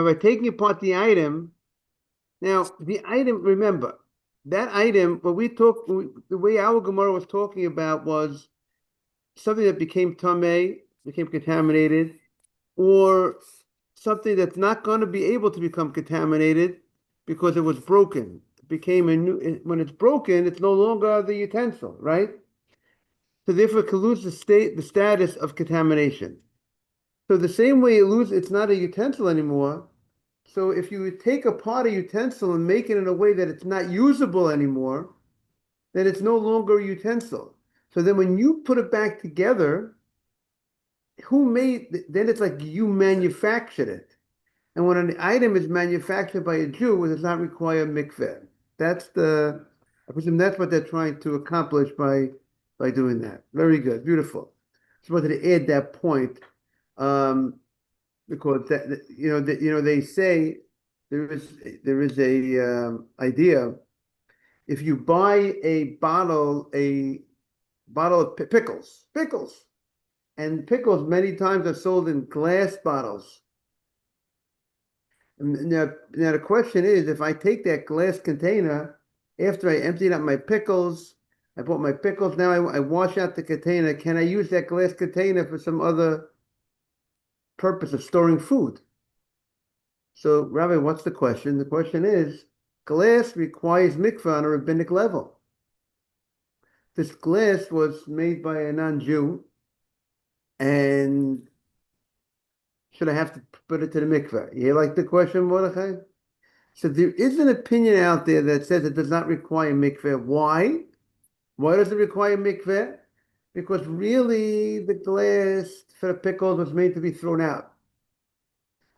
by taking apart the item, now the item, remember, that item, the way our Gemara was talking about was something that became tamei, became contaminated, or something that's not going to be able to become contaminated because it was broken. It became a new, when it's broken, it's no longer the utensil, right? So therefore it can lose the status of contamination. So the same way it's not a utensil anymore. So if you take apart a utensil and make it in a way that it's not usable anymore, then it's no longer a utensil. So then when you put it back together, then it's like you manufactured it. And when an item is manufactured by a Jew, it does not require mikveh. I presume that's what they're trying to accomplish by doing that. Very good, beautiful. Just wanted to add that point, because they say there is a idea. If you buy a bottle of pickles, and pickles many times are sold in glass bottles. Now the question is, if I take that glass container after I emptied out my pickles, I bought my pickles, now I wash out the container, can I use that glass container for some other purpose of storing food? So, Rabbi, what's the question? The question is, glass requires mikvah on a rabbinic level. This glass was made by a non-Jew, and should I have to put it to the mikveh? You like the question, Mordechai? So there is an opinion out there that says it does not require mikveh. Why? Why does it require mikveh? Because really the glass for the pickles was made to be thrown out.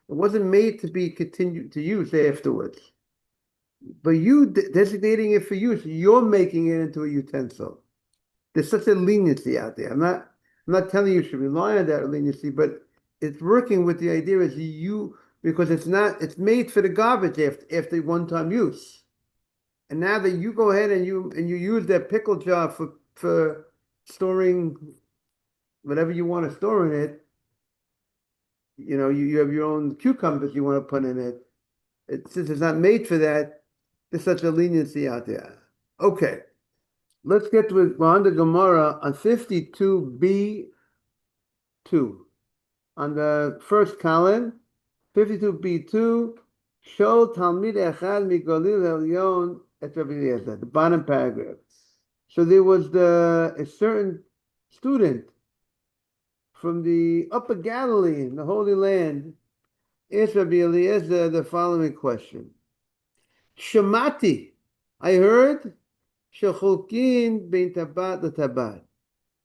It wasn't made to be continued to use afterwards. But you designating it for use, you're making it into a utensil. There's such a leniency out there. I'm not telling you should rely on that leniency, but it's working with the idea is because it's made for the garbage after one-time use. And now that you go ahead and you use that pickle jar for storing whatever you want to store in it, you have your own cucumbers you want to put in it. Since it's not made for that, there's such a leniency out there. Okay, let's get to it. We're on the Gemara on 52b2. On the first column, 52b2, Shol Talmid Echad Migalil Elyon et Rabbi Eliezer, the bottom paragraph. So there was a certain student from the Upper Galilee, in the Holy Land, asked Rabbi Eliezer the following question. Shemati, I heard, Shecholkin bein tabat letabat.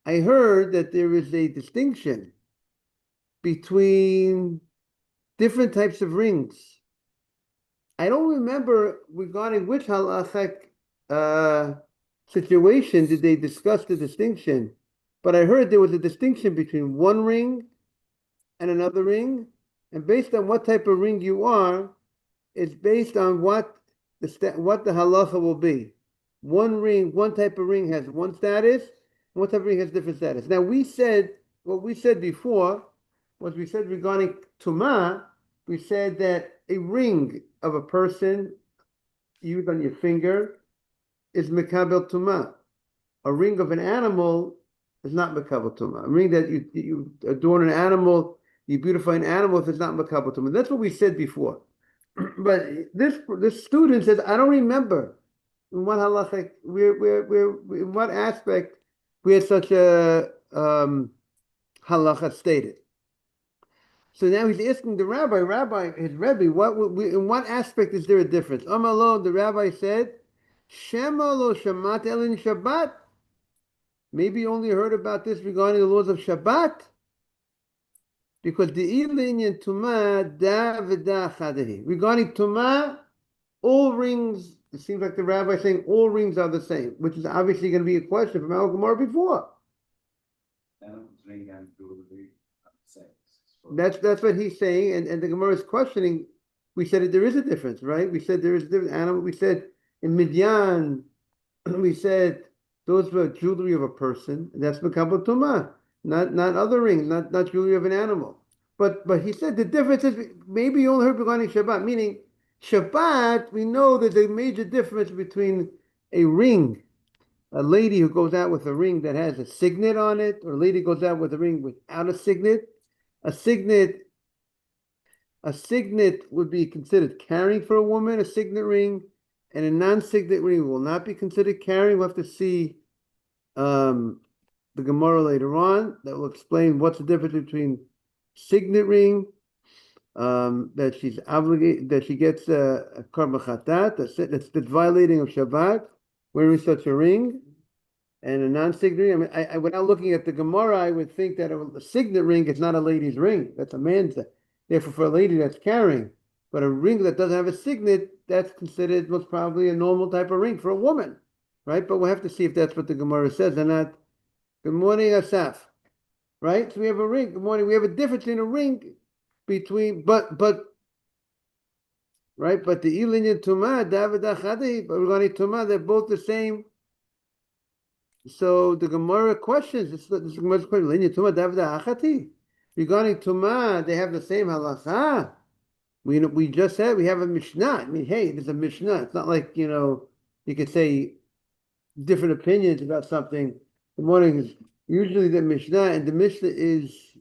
I heard that there is a distinction between different types of rings. I don't remember regarding which halachic situation did they discuss the distinction, but I heard there was a distinction between one ring and another ring, and based on what type of ring you are, it's based on what the halacha will be. One type of ring has one status, one type of ring has different status. Now what we said before was we said regarding tumah, we said that a ring of a person used on your finger is mekabel tumah. A ring of an animal is not mekabel tumah. A ring that you adorn an animal, you beautify an animal, if it's not mekabel tumah. That's what we said before. But this student says, I don't remember in what halacha, in what aspect we had such a halacha stated. So now he's asking the rabbi, his Rebbe, in what aspect is there a difference? Amalo, the rabbi said, Shema lo shamat elin Shabbat. Maybe you only heard about this regarding the laws of Shabbat. Because the inyan tumah da v'da chadahi. Regarding tumah, all rings, it seems like the rabbi is saying all rings are the same, which is obviously going to be a question from Al Gemara before. That's what he's saying, and the Gemara is questioning. We said that there is a difference, right? We said there is a different animal. We said in Midyan, we said those were jewelry of a person, and that's Mekabel Tumah, not other rings, not jewelry of an animal. but he said the difference is maybe you only heard regarding Shabbat, meaning Shabbat, we know there's a major difference between a ring, a lady who goes out with a ring that has a signet on it, or a lady goes out with a ring without a signet. A signet, a signet would be considered carrying for a woman, a signet ring, and a non-signet ring will not be considered carrying. We'll have to see um, the Gemara later on that will explain what's the difference between signet ring, that she's obligated, that she gets a karma chatat, that's the violating of Shabbat, wearing such a ring, and a non-signet ring. I mean, without looking at the Gemara, I would think that a signet ring is not a lady's ring. That's a man's. Therefore, for a lady that's carrying, but a ring that doesn't have a signet, that's considered most probably a normal type of ring for a woman, right? But we'll have to see if that's what the Gemara says or not. Good morning, Asaf. Right? So we have a ring. Good morning. We have a difference in a ring between, right? But the Ilin and Tumah, David Achadi, but regarding Tumah, they're both the same. So the Gemara questions, this is Gemara's question, Ilin and Tumah, David Achati. Regarding Tumah, they have the same halacha. We just said we have a Mishnah. I mean, hey, there's a Mishnah. It's not like, you could say different opinions about something. Good morning. Usually the Mishnah, and the Mishnah is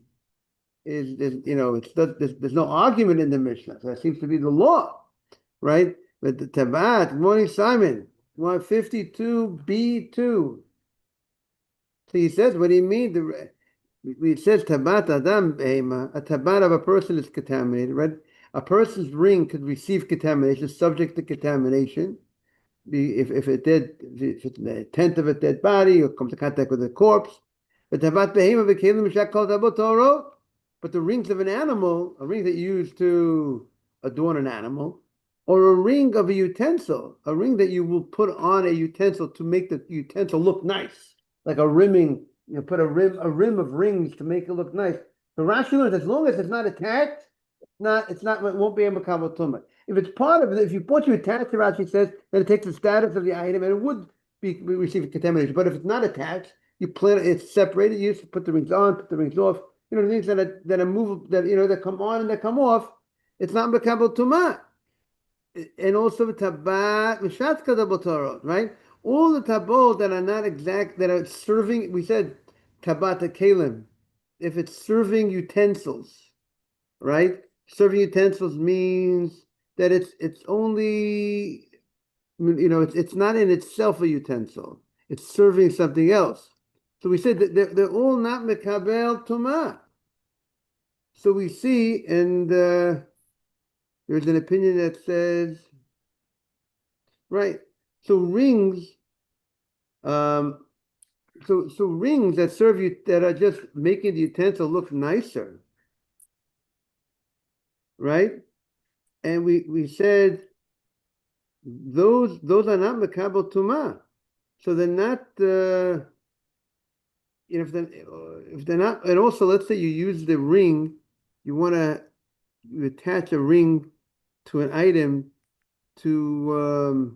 there's no argument in the Mishnah. So that seems to be the law, right? But the Tabat, good morning, Simon. 152b2. So he says, what do you mean? It says Tabat Adam Behema, a Tabat of a person is contaminated, right? A person's ring could receive contamination, subject to contamination. If it's a tenth of a dead body or comes in contact with a corpse. But the rings of an animal, a ring that you use to adorn an animal, or a ring of a utensil, a ring that you will put on a utensil to make the utensil look nice, like a rimming. Put a rim of rings to make it look nice. The Rashi learns as long as it's not attached, it won't be a makabel tumah. If it's part of it, if you attach to Rashi says, then it takes the status of the item and it would be receiving contamination. But if it's not attached, you plan it's separated. You just put the rings on, put the rings off. The things that are movable, that come on and that come off. It's not makabel tumah. And also tabat mishat kadabot torah, right? All the tabot that are not exact, that are serving. We said tabat kalim. If it's serving utensils, right? Serving utensils means that it's only, it's not in itself a utensil. It's serving something else. So we said that they're all not mekabel tumah. So we see, and there's an opinion that says, right? So rings, so rings that serve you, that are just making the utensil look nicer, right? And we said those are not makabel tumah, so they're not. If they're not, and also let's say you use the ring, you attach a ring to an item to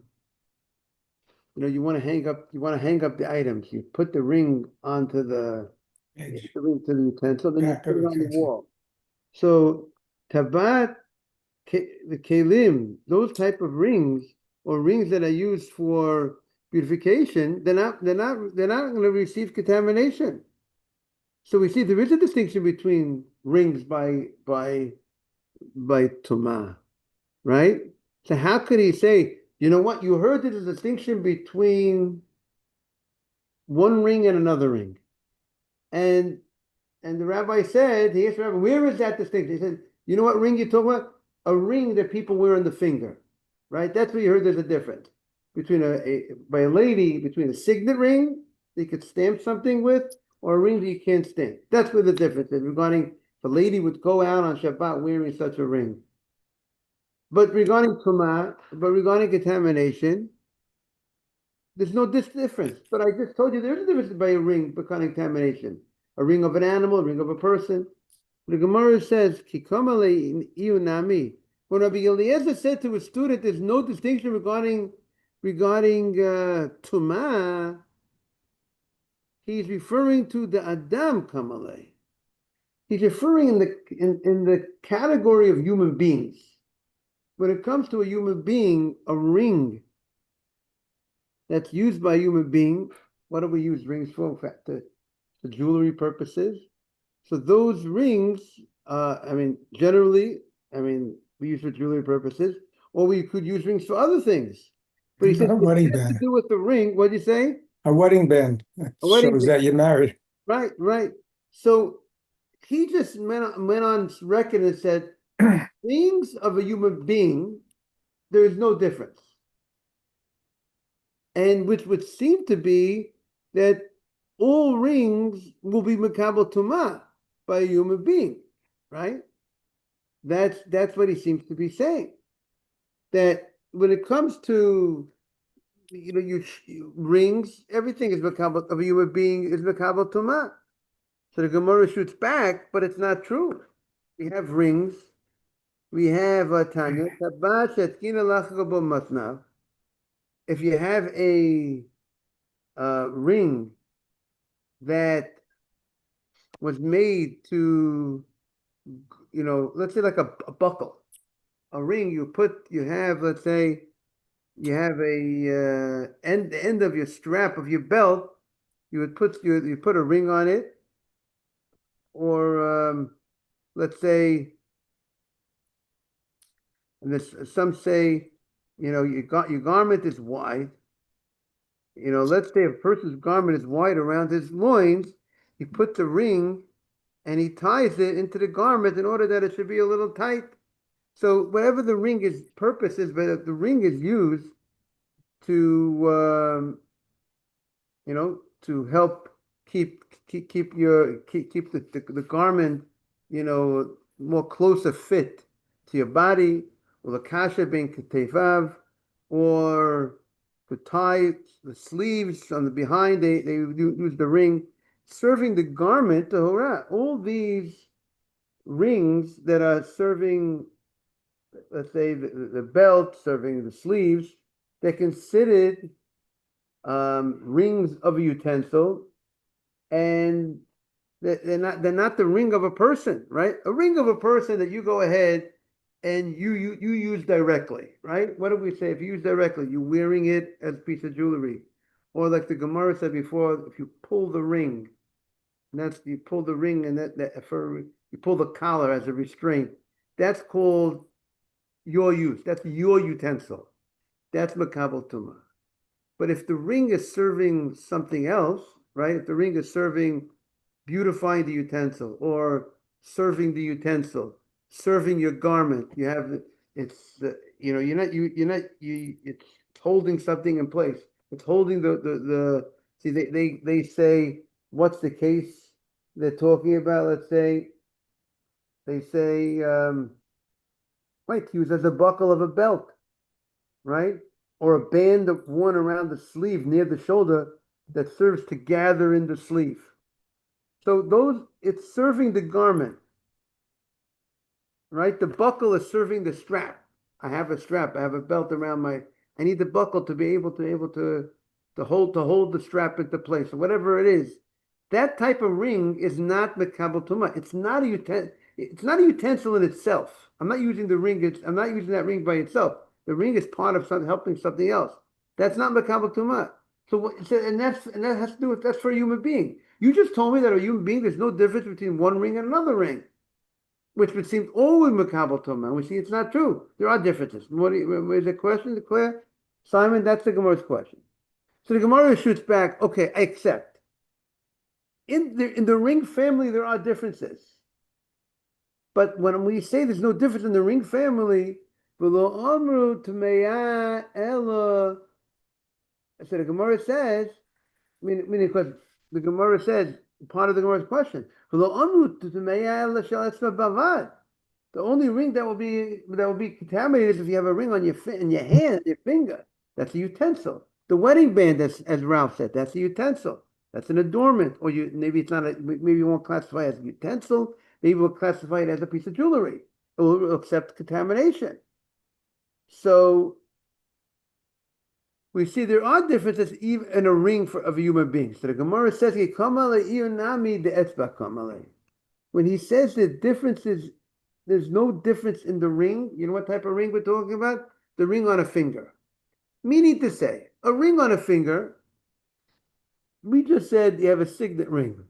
you want to hang up the items. You put the ring onto the utensil, then you put it on the wall. So tabat, the kelim, those type of rings or rings that are used for beautification, they're not going to receive contamination. So we see there is a distinction between rings by tumah, right? So how could he say, you know what? You heard there's a distinction between one ring and another ring, and the rabbi said, he asked the rabbi, where is that distinction? He said, you know what ring you're talking about? A ring that people wear on the finger, right? That's where you heard there's a difference between between a signet ring that you could stamp something with, or a ring that you can't stamp. That's where the difference is regarding if a lady would go out on Shabbat wearing such a ring. But regarding contamination, there's no difference. But I just told you there's a difference by a ring for contamination. A ring of an animal, a ring of a person. The Gemara says, Kikamale iunami. When Rabbi Eliezer said to a student, there's no distinction regarding tumah, he's referring to the Adam Kamale. He's referring in the category of human beings. When it comes to a human being, a ring that's used by a human being, what do we use rings for? In fact, the jewelry purposes. So those rings, generally, we use for jewelry purposes, or we could use rings for other things. But he says Not a it wedding has to band. do with the ring. What do you say? A wedding band. That A wedding shows ring. that you're married. Right, right. So he just went on record and said, rings of a human being, there is no difference. And which would seem to be that all rings will be makabel tumah by a human being, right? That's what he seems to be saying. That when it comes to rings, everything is makabel of a human being is makabel tumah. So the Gemara shoots back, but it's not true. We have rings. We have Tanya. If you have a ring that was made to, let's say like a buckle, a ring you have, let's say, you have a the end of your strap of your belt, you put a ring on it, or let's say, and this, some say, your garment is wide. Let's say a person's garment is wide around his loins, he puts a ring and he ties it into the garment in order that it should be a little tight. So whatever the ring is purpose is, but the ring is used to to help keep the garment, more closer fit to your body, or the kasha being ketevav, or to tie the sleeves on the behind, they use the ring, serving the garment to hora. All these rings that are serving, let's say, the belt, serving the sleeves, they're considered rings of a utensil, and they're not the ring of a person, right? A ring of a person that you go ahead and you use directly, right? What do we say? If you use directly, you're wearing it as a piece of jewelry, or like the Gemara said before, if you pull the ring, and that's you pull the ring, and you pull the collar as a restraint. That's called your use. That's your utensil. That's makabel tumah. But if the ring is serving something else, right? If the ring is serving beautifying the utensil, or serving the utensil, serving your garment, it's it's holding something in place. It's holding the see, they say, what's the case they're talking about? Let's say they say right, use as a buckle of a belt, right? Or a band of worn around the sleeve near the shoulder that serves to gather in the sleeve. So it's serving the garment, right? The buckle is serving the strap. I have a strap. I have a belt around I need the buckle to be able to hold the strap into place, or whatever it is. That type of ring is not mekabel tumah. It's not a utensil in itself. I'm not using the ring. I'm not using that ring by itself. The ring is part of something, helping something else. That's not makabel tumah. And that has to do with, that's for a human being. You just told me that a human being, there's no difference between one ring and another ring, which would seem always makabel tumah. We see it's not true. There are differences. Is the question clear? Simon, that's the Gemara's question. So the Gemara shoots back. Okay, I accept. In the ring family, there are differences. But when we say there's no difference in the ring family, so the Gemara says, meaning because the Gemara says, part of the Gemara's question, the only ring that will be contaminated is if you have a ring on in your hand, your finger. That's a utensil. The wedding band, as Ralph said, that's a utensil. That's an adornment, or maybe it's not. Maybe you won't classify it as a utensil. Maybe we'll classify it as a piece of jewelry. It will accept contamination. So we see there are differences even in a ring of a human being. So the Gemara says, when he says the difference is there's no difference in the ring. You know what type of ring we're talking about? The ring on a finger. Meaning to say, a ring on a finger, we just said you have a signet ring.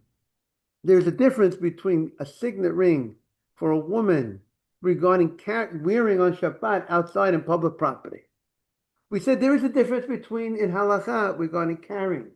There's a difference between a signet ring for a woman regarding wearing on Shabbat outside in public property. We said there is a difference between in halacha regarding carrying.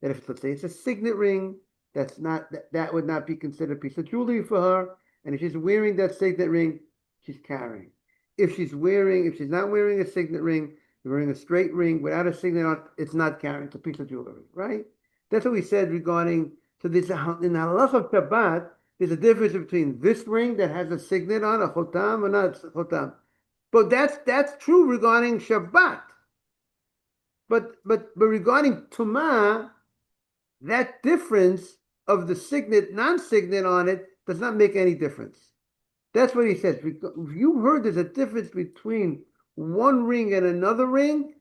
That if let's say it's a signet ring, that would not be considered a piece of jewelry for her. And if she's wearing that signet ring, she's carrying. If she's not wearing a signet ring, wearing a straight ring without a signet on, it's not carrying, it's a piece of jewelry, right? That's what we said regarding, so there's in the halacha of Shabbat, there's a difference between this ring that has a signet on, a chotam, or not a chotam. But that's true regarding Shabbat. But regarding Tumah, that difference of the signet, non-signet on it does not make any difference. That's what he says. If you heard there's a difference between one ring and another ring,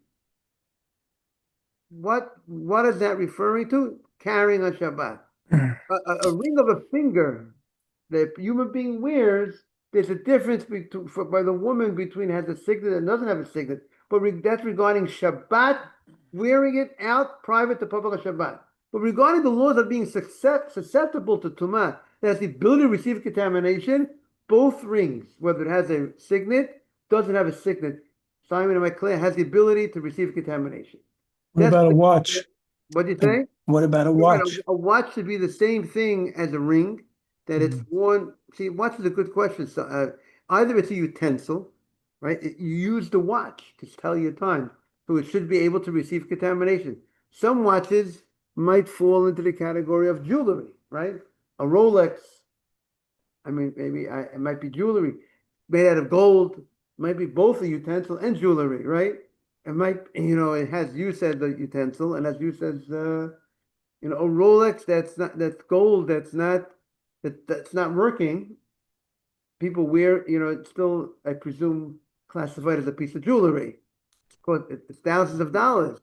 what is that referring to? Carrying on Shabbat. A ring of a finger that a human being wears, there's a difference by the woman between has a signet and doesn't have a signet. But that's regarding Shabbat, wearing it out private to public Shabbat. But regarding the laws of being susceptible to Tumah, that has the ability to receive contamination, both rings, whether it has a signet, doesn't have a signet, Simon and McClare has the ability to receive contamination. What about a watch? What do you say? What about a watch? A watch should be the same thing as a ring, that it's worn. See, watch is a good question. So, either it's a utensil, right? You use the watch to tell your time, so it should be able to receive contamination. Some watches might fall into the category of jewelry, right? A Rolex, I mean, maybe it might be jewelry made out of gold, might be both a utensil and jewelry, right? It might, it has use as a utensil and has use as, a Rolex that's gold, that's not working. People wear, it's still, I presume, classified as a piece of jewelry. It's thousands of dollars.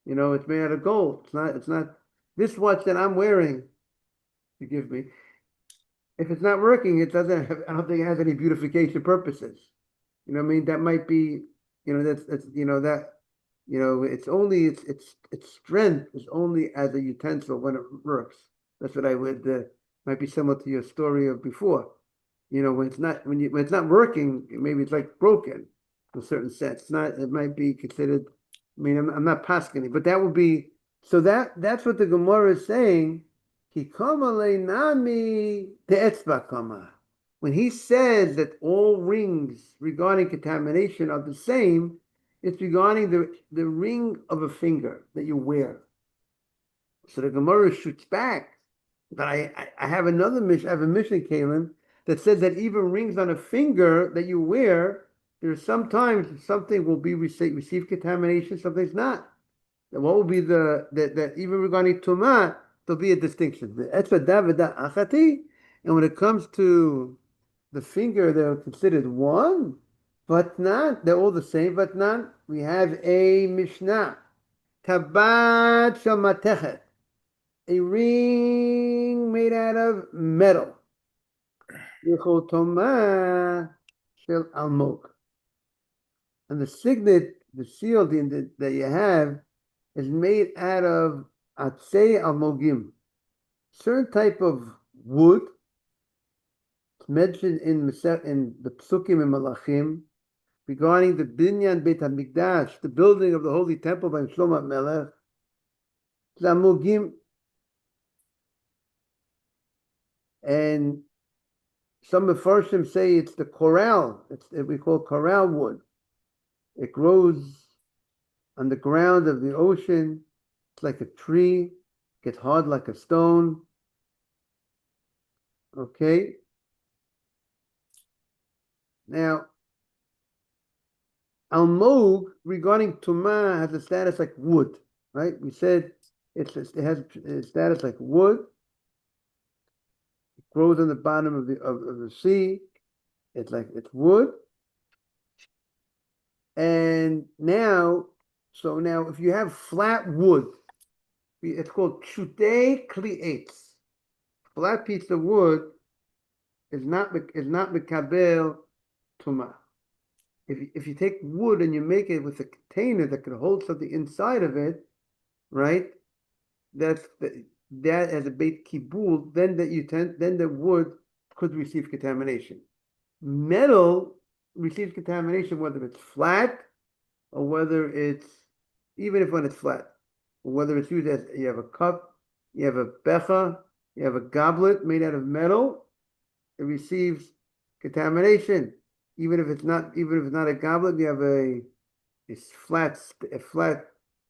It's made out of gold. It's not this watch that I'm wearing, forgive me. If it's not working, it doesn't have, I don't think it has any beautification purposes. You know what I mean? That might be, that's it's only its strength is only as a utensil when it works. That's what I would might be similar to your story of before. When it's not working, maybe it's like broken in a certain sense. It might be considered. I mean, I'm not paskening, but that would be so that's what the Gemara is saying. Nami kama. When he says that all rings regarding contamination are the same, it's regarding the ring of a finger that you wear. So the Gemara shoots back. But I have another mission. I have a mission, Kalim, that says that even rings on a finger that you wear, there's sometimes something will be receive contamination, something's not. And what will be that even regarding Tumah, there'll be a distinction. And when it comes to the finger, they're considered one, but not. They're all the same, but not. We have a Mishnah. Tabat Shamatechet. A ring made out of metal. Yichotoma shel almog. And the signet, the seal that you have, is made out of atzei almogim. Certain type of wood. It's mentioned in the Psukim and Malachim regarding the Binyan Beit HaMikdash, the building of the Holy Temple by Shlomo Melech. Almogim. And some Mefarshim say it's the coral. We call coral wood. It grows on the ground of the ocean. It's like a tree. Gets hard like a stone. Okay. Now, almog regarding tumah has a status like wood, right? We said it has a status like wood. Grows on the bottom of the sea. It's wood. And now if you have flat wood, it's called chutei kli'etz. Flat piece of wood, is not mekabel tuma. If you take wood and you make it with a container that could hold something inside of it, right? That as a beit kibul, then the wood could receive contamination. Metal receives contamination whether it's flat or whether it's even if when it's flat, or whether it's used as you have a cup, you have a becha, you have a goblet made out of metal, it receives contamination. Even if it's not a goblet, you have a flat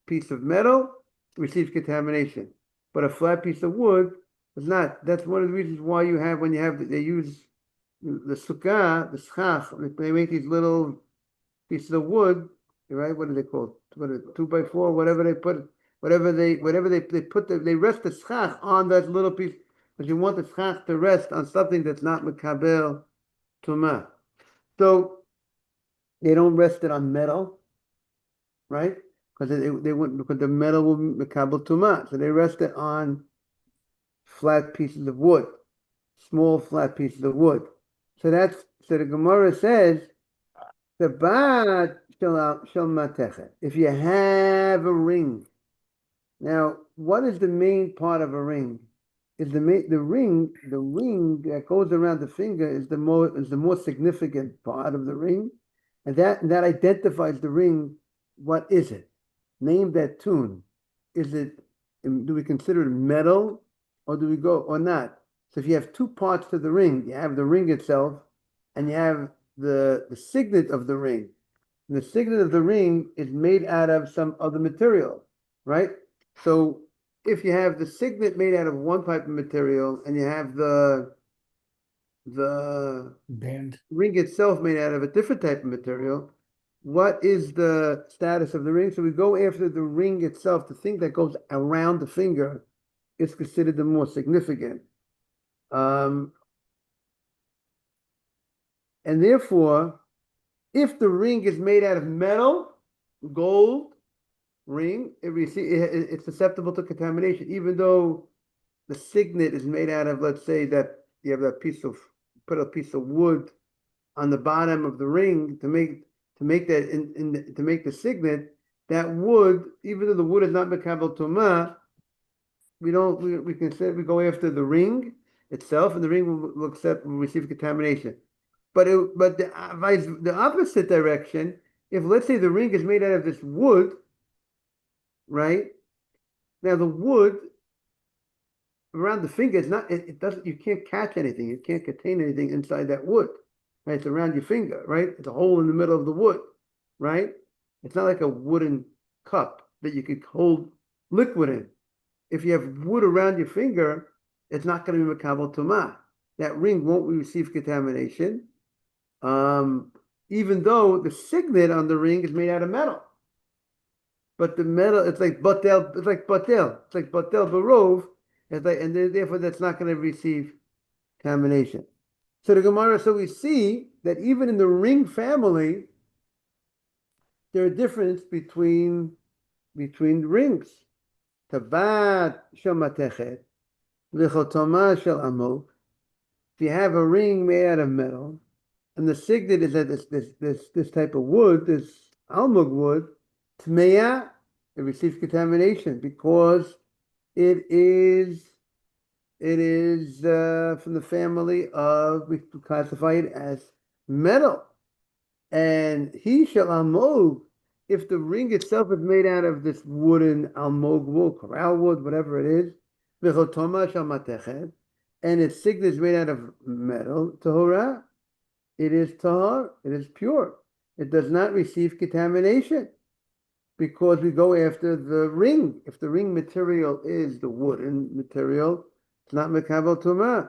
piece of metal, it receives contamination. But a flat piece of wood does not. That's one of the reasons why they use the sukkah, the schach, they make these little pieces of wood, right? What are they called? What are 2x4, whatever they put, they rest the schach on that little piece, because you want the schach to rest on something that's not mekabel tumah. So they don't rest it on metal, right? Because they wouldn't, because the metal will mekabel tumah. So they rest it on flat pieces of wood, small flat pieces of wood. So the Gemara says the bat shel matechet. If you have a ring, now what is the main part of a ring? Is the ring that goes around the finger is the more significant part of the ring, and that identifies the ring. What is it? Name that tune. Is it? Do we consider it metal, or do we go or not? So if you have two parts to the ring, you have the ring itself, and you have the signet of the ring. And the signet of the ring is made out of some other material, right? So if you have the signet made out of one type of material and you have the Band. ring itself made out of a different type of material, what is the status of the ring? So we go after the ring itself. The thing that goes around the finger is considered the more significant. And therefore, if the ring is made out of metal, gold ring, it's susceptible to contamination, even though the signet is made out of, let's say that you have put a piece of wood on the bottom of the ring to make the signet. That wood, even though the wood is not mekabel tumah, we go after the ring itself, and the ring will receive contamination. But the opposite direction, if let's say the ring is made out of this wood, right? Now the wood around the finger is not, it doesn't, you can't catch anything, you can't contain anything inside that wood, right? It's around your finger, right? It's a hole in the middle of the wood, right? It's not like a wooden cup that you could hold liquid in. If you have wood around your finger, it's not going to be mekabel tumah. That ring won't receive contamination, even though the signet on the ring is made out of metal. But the metal, it's like batel barov, and therefore that's not going to receive contamination. So the Gemara, so we see that even in the ring family, there are differences between rings. Tabat shel matechet, v'chotoma shel amok. If you have a ring made out of metal, and the signet is this type of wood, this almug wood, tmeya, it receives contamination because it is from the family of, we classify it as metal. And he shall almog, if the ring itself is made out of this wooden almog wood, corral wood, whatever it is, v'chotoma shel matechet, and its signet is made out of metal, tahora, it is tahor, it is pure. It does not receive contamination because we go after the ring. If the ring material is the wooden material, it's not mekabel tumah.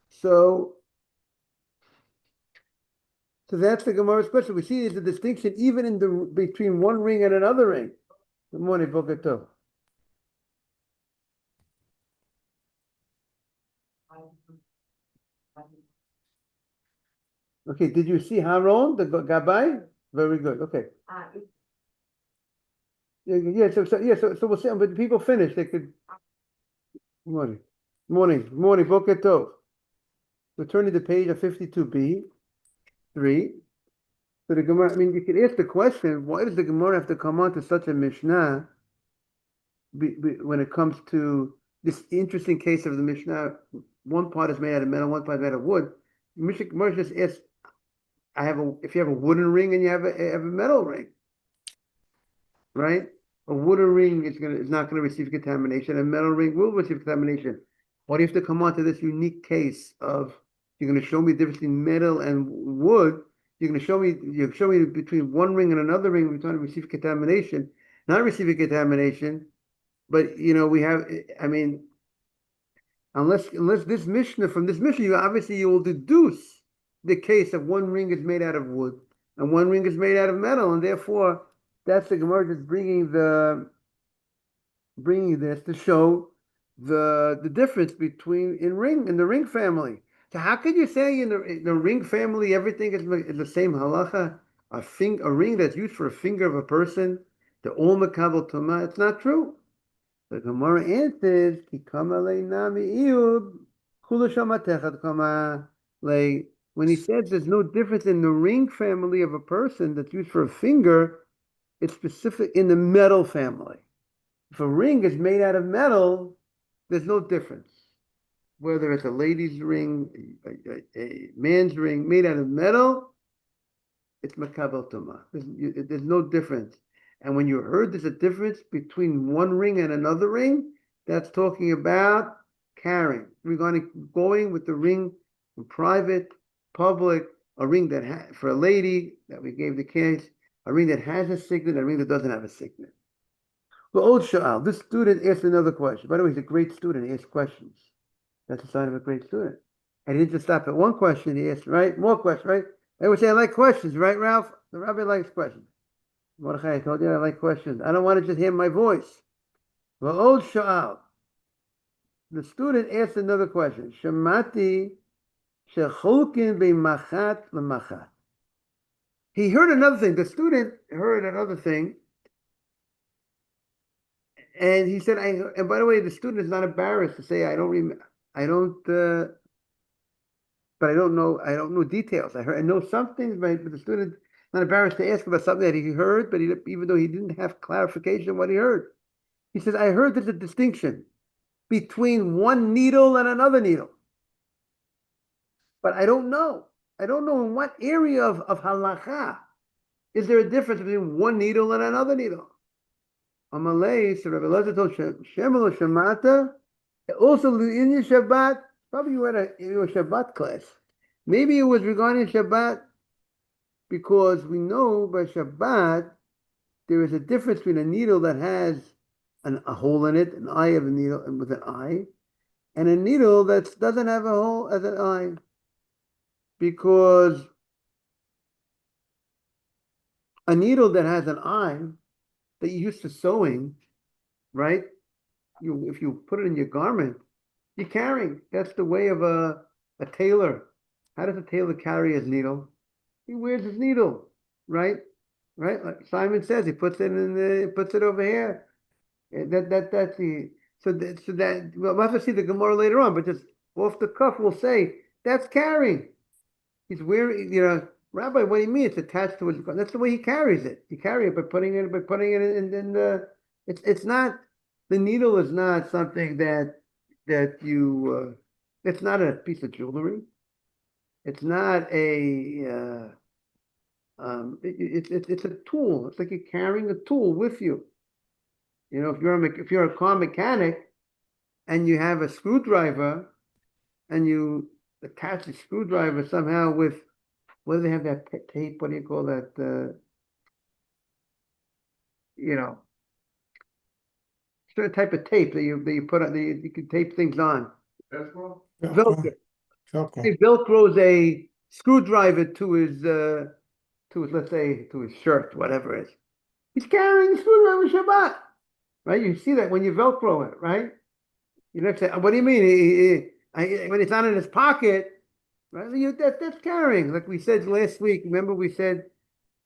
So that's the Gemara's question. We see there's a distinction even between one ring and another ring. Good morning, Boker Tov. Okay, did you see Haron, the Gabbai? Very good. Okay. Yeah. So we'll see. But people finish. They could. Morning, Boker Tov. We're turning to page of 52b, 3. So the Gemara, I mean, you could ask the question, why does the Gemara have to come on to such a Mishnah when it comes to this interesting case of the Mishnah? One part is made out of metal, one part is made out of wood. Gemara just asks, if you have a wooden ring and you have a metal ring, right? A wooden ring is not going to receive contamination. A metal ring will receive contamination. Why do you have to come on to this unique case of you're going to show me the difference between metal and wood? You're going to show me between one ring and another ring. We're trying to receive contamination, not receiving contamination. But we have. I mean, unless this Mishnah, from this Mishnah, you will deduce the case of one ring is made out of wood and one ring is made out of metal, and therefore that's the Gemara just bringing this to show the difference between in the ring family. So how could you say in the ring family everything is the same halacha? A ring that's used for a finger of a person, the all makabel tuma, it's not true. The Gemara answers, like when he says there's no difference in the ring family of a person that's used for a finger, it's specific in the metal family. If a ring is made out of metal, there's no difference. Whether it's a lady's ring, a man's ring made out of metal, it's makabel tuma. There's no difference. And when you heard there's a difference between one ring and another ring, that's talking about carrying. Regarding going with the ring in private, public, a ring that for a lady that we gave the case, a ring that has a signet, a ring that doesn't have a signet. Well, old Sha'al, this student asked another question. By the way, he's a great student. He asks questions. That's a sign of a great student. And he didn't just stop at one question. He asked, right? More questions, right? I would say I like questions, right, Ralph? The Rabbi likes questions. Mordechai, I told you I like questions. I don't want to just hear my voice. Well, old Sha'al, the student asked another question. Shamati shecholkin b'machat l'machat. He heard another thing. The student heard another thing. And he said, and by the way, the student is not embarrassed to say, but I don't know details. I know some things, but the student not embarrassed to ask about something that he heard, but even though he didn't have clarification of what he heard. He says, I heard there's a distinction between one needle and another needle. But I don't know. I don't know in what area of halacha is there a difference between one needle and another needle. Amalei, so Rabbi Lezer told Shemel Shemata, also in your Shabbat, probably you had a Shabbat class. Maybe it was regarding Shabbat, because we know by Shabbat there is a difference between a needle that has a hole in it, an eye of a needle with an eye, and a needle that doesn't have a hole as an eye. Because a needle that has an eye that you used to sewing, right? If you put it in your garment, you're carrying. That's the way of a tailor. How does a tailor carry his needle? He wears his needle, right? Right? Like Simon says, he puts it over here. That's the so that we'll have to see the Gemara later on, but just off the cuff, we'll say that's carrying. He's wearing, Rabbi, what do you mean? It's attached to his. That's the way he carries it. He carries it by putting it in the. It's not, the needle is not something that you. It's not a piece of jewelry. It's not a. It's a tool. It's like you're carrying a tool with you. If you're a car mechanic, and you have a screwdriver, and you attach the screwdriver somehow with, what do they have that tape? What do you call that? Certain type of tape that you put on, you can tape things on. Velcro. He Velcros a screwdriver to his let's say to his shirt, whatever it is. He's carrying a screwdriver Shabbat, right? You see that when you Velcro it, right? You never say, what do you mean? When it's not in his pocket, right? That's carrying. Like we said last week. Remember we said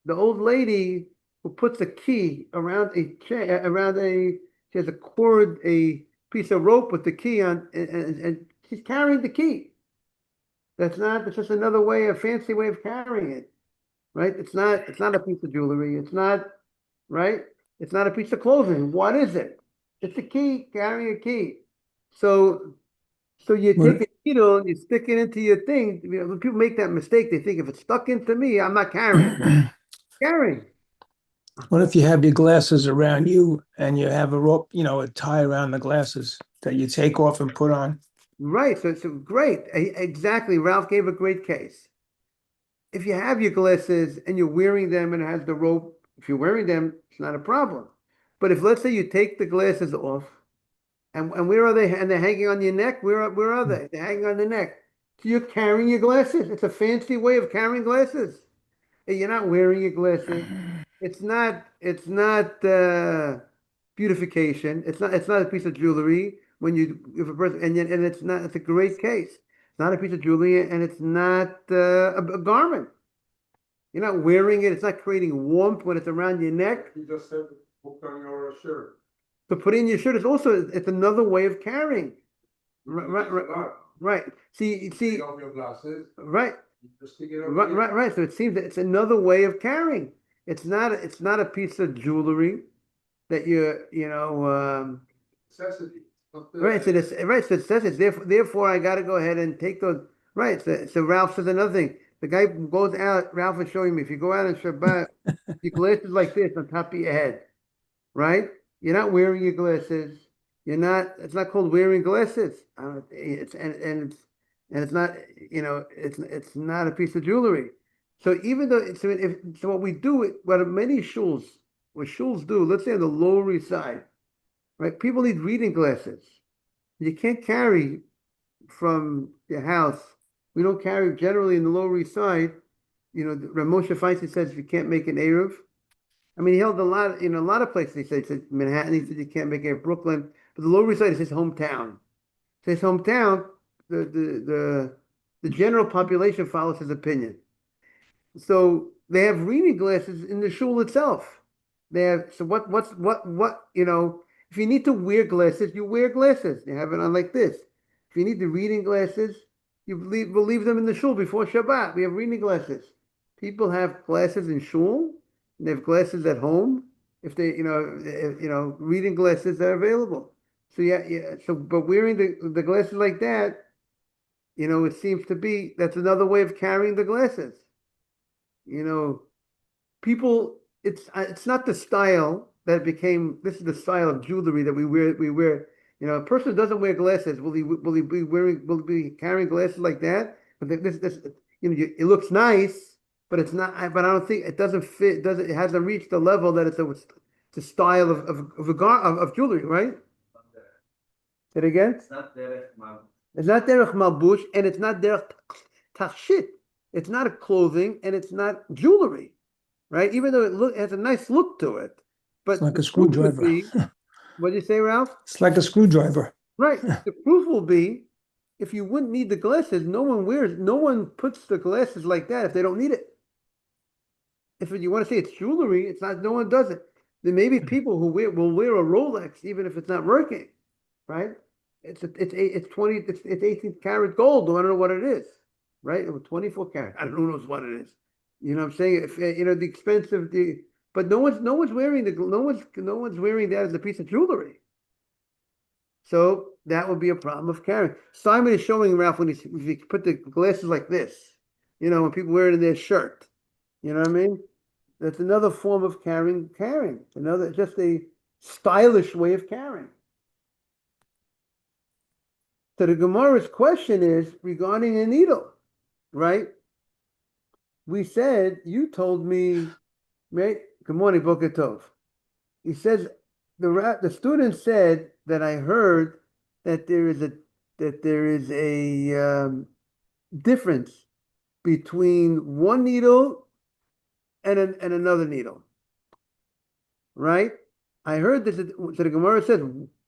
the old lady who puts a key around she has a cord, a piece of rope with the key on, and she's carrying the key. It's just another way, a fancy way of carrying it, right? It's not a piece of jewelry. It's not, right? It's not a piece of clothing. What is it? It's a key, carry a key. So, so you take What, a needle and you stick it into your thing. You know, when people make that mistake, they think if it's stuck into me, I'm not carrying. Carrying. what if you have your glasses around you and you have a rope, a tie around the glasses that you take off and put on? Right. So great. Exactly. Ralph gave a great case. If you have your glasses and you're wearing them and it has the rope, if you're wearing them, it's not a problem. But if let's say you take the glasses off and where are they? And they're hanging on your neck. Where are they? They're hanging on the neck. So you're carrying your glasses. It's a fancy way of carrying glasses. You're not wearing your glasses. It's not beautification. It's not a piece of jewelry when you if a person and it's not it's a great case. It's not a piece of jewelry and it's not a garment. You're not wearing it. It's not creating warmth when it's around your neck. You just said put on your shirt. To put in your shirt is also it's another way of carrying. Right. See, Take off your glasses. right. You just stick it up Right, here. right. So it seems that it's another way of carrying. It's not a piece of jewelry that Necessity. Not the- right. So this right. So it says it's therefore I got to go ahead and take those. Right. So Ralph says another thing. The guy goes out. Ralph is showing me if you go out on Shabbat, your glasses like this on top of your head, right? You're not wearing your glasses. You're not. It's not called wearing glasses. It's and it's not. You know, it's not a piece of jewelry. So even though so what we do, what what shuls do, let's say on the Lower East Side, right? People need reading glasses. You can't carry from your house. We don't carry generally in the Lower East Side. You know, Ramosha Feinstein says you can't make an Eruv. I mean, he held a lot in a lot of places. He said Manhattan. He said you can't make it Brooklyn, but the Lower East Side is his hometown. So his homtown, the general population follows his opinion. So they have reading glasses in the shul itself. They have so what if you need to wear glasses, you wear glasses. You have it on like this. If you need the reading glasses, we'll leave them in the shul before Shabbat. We have reading glasses. People have glasses in shul. They have glasses at home. If they reading glasses are available. So yeah. So but wearing the glasses like that, it seems to be that's another way of carrying the glasses. You know, people it's not the style that became this is the style of jewelry that we wear. A person who doesn't wear glasses, will he be will he be carrying glasses like that? But this it looks nice, but it's not but I don't think it doesn't fit, it hasn't reached the level that it's a style of jewelry, right? Say it again? It's not derech malbush and it's not derech tachshit. It's not a clothing and it's not jewelry, right? Even though it has a nice look to it. But It's like the a proof would screwdriver. be, what do you say, Ralph? It's like a screwdriver. Right. The proof will be if you wouldn't need the glasses, no one puts the glasses like that if they don't need it. If you want to say it's jewelry, it's not, no one does it. There may be people who will wear a Rolex even if it's not working, right? It's 18 karat gold. I don't know what it is, right? It was 24 karat. I don't know what it is. You know what I'm saying? If the expensive but no one's wearing no one's wearing that as a piece of jewelry. So that would be a problem of carrying. Simon is showing Ralph when he put the glasses like this, when people wear it in their shirt. You know what I mean? That's another form of carrying. Another just a stylish way of carrying. So the Gemara's question is regarding a needle, right? We said, you told me, right? Good morning, Boker Tov. He says, the student said that I heard that there is a difference between one needle and another needle, right? I heard that so the Gemara says,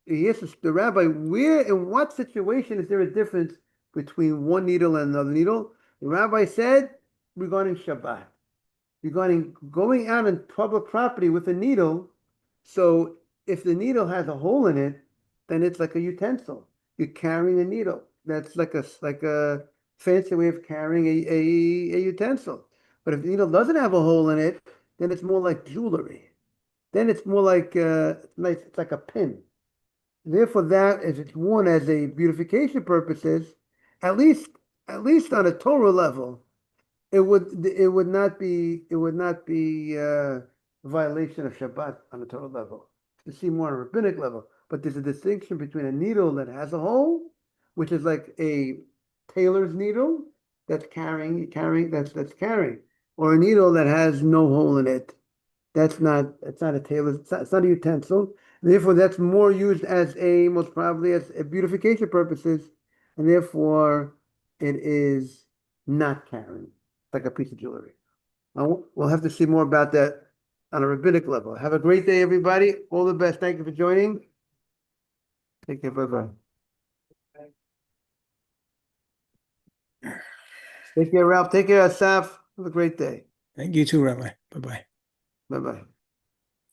he asks the rabbi, in what situation is there a difference between one needle and another needle? The rabbi said, regarding Shabbat, regarding going out on public property with a needle. So if the needle has a hole in it, then it's like a utensil. You're carrying a needle. That's like a fancy way of carrying a utensil. But if the needle doesn't have a hole in it, then it's more like jewelry. Then it's more like nice. It's like a pin. Therefore, that if it's worn as a beautification purposes, at least on a Torah level, it would not be a violation of Shabbat on a Torah level. To see more on a rabbinic level, but there's a distinction between a needle that has a hole, which is like a tailor's needle that's carrying, or a needle that has no hole in it. It's not a tailor's. It's not a utensil. Therefore, that's more used as most probably as a beautification purposes, and therefore it is not carrying. It's like a piece of jewelry. We'll have to see more about that on a rabbinic level. Have a great day, everybody. All the best. Thank you for joining. Take care. Bye-bye. Take care, Ralph. Take care, Asaf. Have a great day. Thank you too, Rabbi. Bye-bye. Bye-bye.